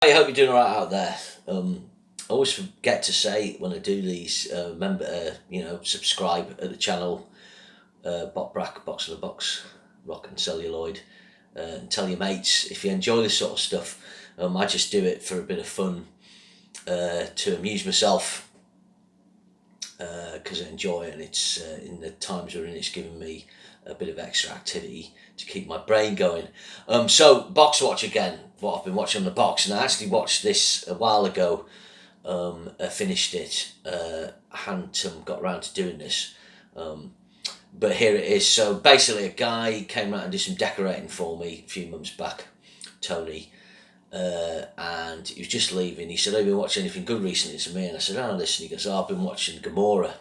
I hope you're doing all right out there. I always forget to say when I do these, remember, subscribe at the channel, Bot Brack, Box of the Box, Rock and Celluloid, and tell your mates if you enjoy this sort of stuff. I just do it for a bit of fun, to amuse myself, because I enjoy it, and it's in the times we're in, it's giving me a bit of extra activity to keep my brain going. So box watch again. What I've been watching on the box, and I actually watched this a while ago. I finished it. I hadn't got around to doing this, but here it is. So basically, a guy came around and did some decorating for me a few months back, Tony, and he was just leaving. He said, "Have you been watching anything good recently?" To me, and I said, "Oh, listen." He goes, "Oh, I've been watching Gomorrah,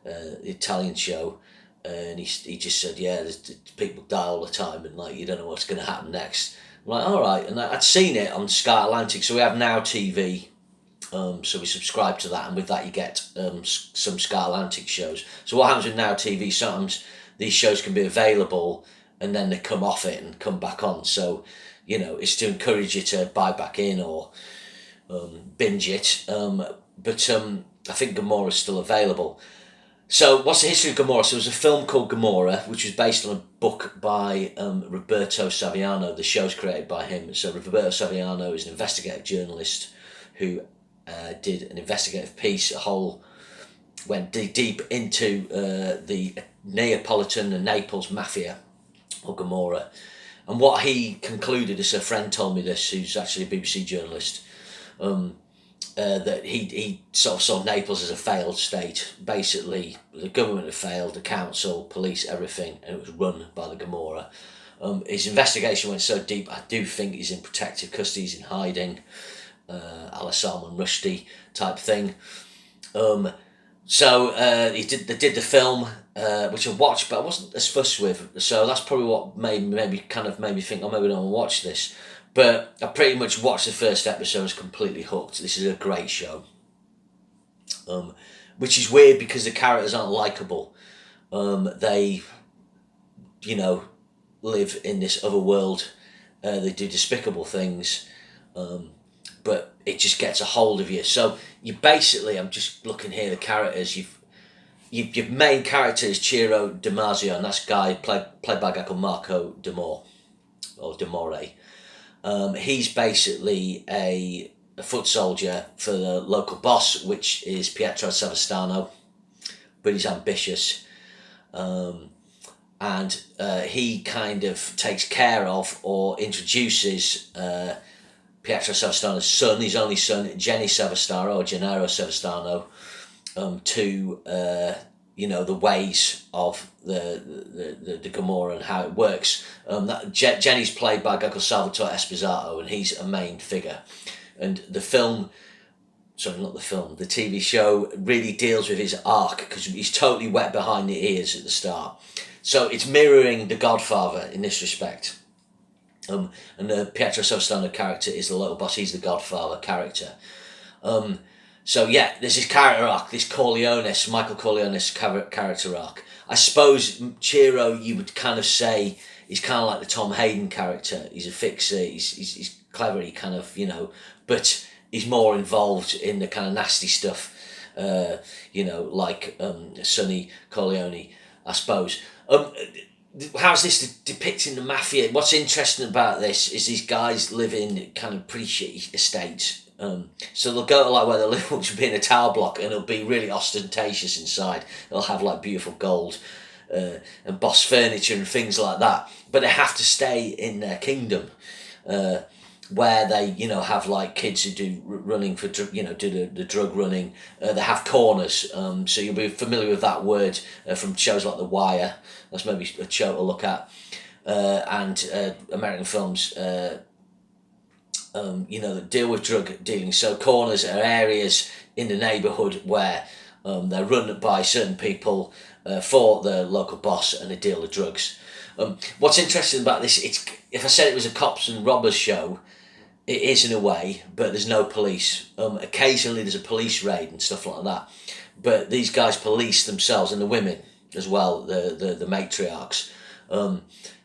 the Italian show." And he just said, "Yeah, there's people die all the time, and like you don't know what's going to happen next." I'm like, "All right," and I'd seen it on Sky Atlantic, so we have Now TV. So we subscribe to that, and with that you get some Sky Atlantic shows. So what happens with Now TV? Sometimes these shows can be available, and then they come off it and come back on. So it's to encourage you to buy back in or binge it. But I think Gomorrah is still available. So what's the history of Gomorrah? So there was a film called Gomorrah, which was based on a book by Roberto Saviano. The show's created by him. So Roberto Saviano is an investigative journalist who did an investigative piece, went deep into the Neapolitan and Naples Mafia, or Gomorrah. And what he concluded, as a friend told me this, who's actually a BBC journalist, that he sort of saw Naples as a failed state. Basically, the government had failed, the council, police, everything, and it was run by the Gomorrah. His investigation went so deep, I do think he's in protective custody, he's in hiding, a la Salman Rushdie type thing. So they did the film, which I watched, but I wasn't as fussed with. So that's probably what made me think, oh, maybe I don't want to watch this. But I pretty much watched the first episode and was completely hooked. This is a great show. Which is weird because the characters aren't likeable. They, live in this other world. They do despicable things. But it just gets a hold of you. So you basically, I'm just looking here, the characters, your main character is Chiro Damasio, and that's guy played by a guy called Marco Demore, or Demore. He's basically a foot soldier for the local boss, which is Pietro Savastano, but he's ambitious. And he kind of takes care of or introduces Pietro Savastano's son, his only son, Jenny Savastano, or Gennaro Savastano, to the ways of the Gomorrah and how it works. Jenny's played by a guy called Salvatore Esposito, and he's a main figure. And the TV show really deals with his arc, because he's totally wet behind the ears at the start. So it's mirroring The Godfather in this respect. And the Pietro Savastano character is the local boss. He's the Godfather character. So yeah, there's this character arc, this Michael Corleone's character arc. I suppose Chiro, you would kind of say, he's kind of like the Tom Hayden character. He's a fixer. He's clever. He kind of but he's more involved in the kind of nasty stuff. Like Sonny Corleone, I suppose. How's this depicting the mafia? What's interesting about this is these guys live in kind of pretty shitty estates. So they'll go to like where they live, which will be in a tower block, and it'll be really ostentatious inside. They'll have like beautiful gold and boss furniture and things like that. But they have to stay in their kingdom, where they have like kids who do running for do the drug running. They have corners. So you'll be familiar with that word from shows like The Wire. That's maybe a show to look at, and American films. That deal with drug dealing. So corners are areas in the neighbourhood where they're run by certain people for the local boss, and they deal with drugs. What's interesting about this, if I said it was a cops and robbers show, it is in a way, but there's no police. Occasionally there's a police raid and stuff like that, but these guys police themselves, and the women as well, the matriarchs.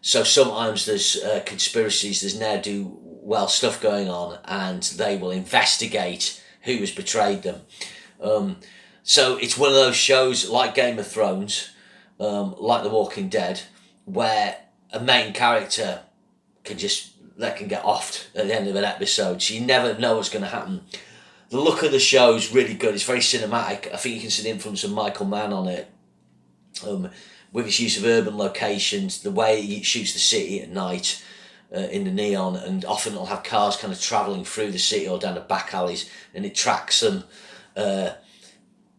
So sometimes there's conspiracies, there's ne'er-do well, stuff going on, and they will investigate who has betrayed them. So it's one of those shows like Game of Thrones, like The Walking Dead, where a main character can get offed at the end of an episode, so you never know what's going to happen. The look of the show is really good. It's very cinematic. I think you can see the influence of Michael Mann on it, with its use of urban locations, the way it shoots the city at night in the neon, and often it'll have cars kind of travelling through the city or down the back alleys, and it tracks them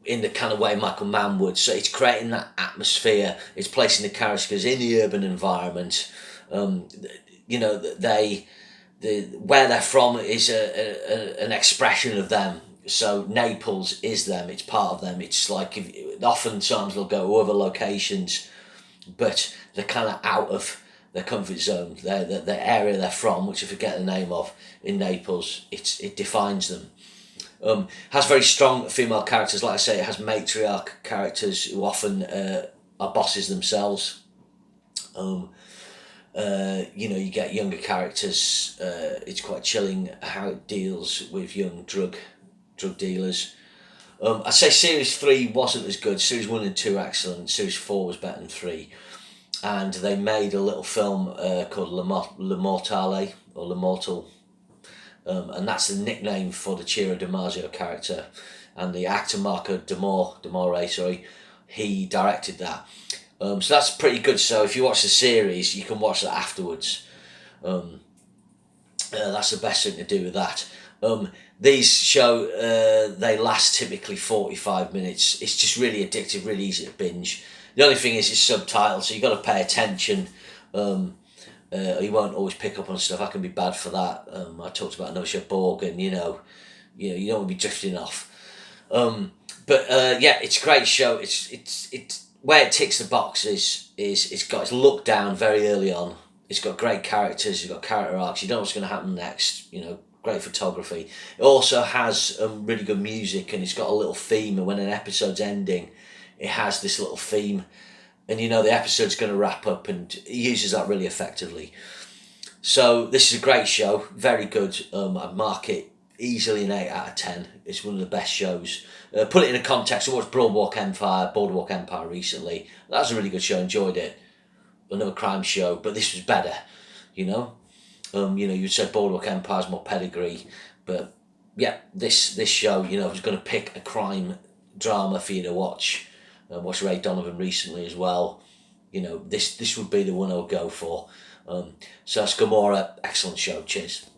in the kind of way Michael Mann would. So it's creating that atmosphere. It's placing the characters in the urban environment. You know, where they're from is an expression of them. So Naples is them. It's part of them. It's like oftentimes they'll go to other locations, but they're kind of out of their comfort zone. The area they're from, which I forget the name of, in Naples, it defines them. Has very strong female characters. Like I say, it has matriarch characters who often are bosses themselves. You know, you get younger characters. It's quite chilling how it deals with young drug dealers. I'd say Series 3 wasn't as good. Series 1 and 2 excellent. Series 4 was better than 3. And they made a little film called Le Mortale, or Le Mortal. And that's the nickname for the Chiro DiMaggio character. And the actor Marco D'Amore, he directed that. So that's pretty good. So if you watch the series, you can watch that afterwards. That's the best thing to do with that. These they last typically 45 minutes. It's just really addictive, really easy to binge. The only thing is it's subtitled, so you've got to pay attention. You won't always pick up on stuff. I can be bad for that. I talked about another show, Borgen, you don't want to be drifting off. But it's a great show. It's where it ticks the boxes is it's got its look down very early on. It's got great characters. It's got character arcs. You don't know what's going to happen next. Great photography. It also has really good music, and it's got a little theme. And when an episode's ending, it has this little theme, and the episode's going to wrap up, and it uses that really effectively. So this is a great show, very good. I'd mark it easily an 8 out of 10. It's one of the best shows. Put it in a context. I watched Boardwalk Empire recently. That was a really good show. Enjoyed it. Another crime show, but this was better. You'd say Boardwalk Empire's more pedigree, but yeah, this show, I was going to pick a crime drama for you to watch. I watched Ray Donovan recently as well. This would be the one I would go for. So that's Gomorrah. Excellent show. Cheers.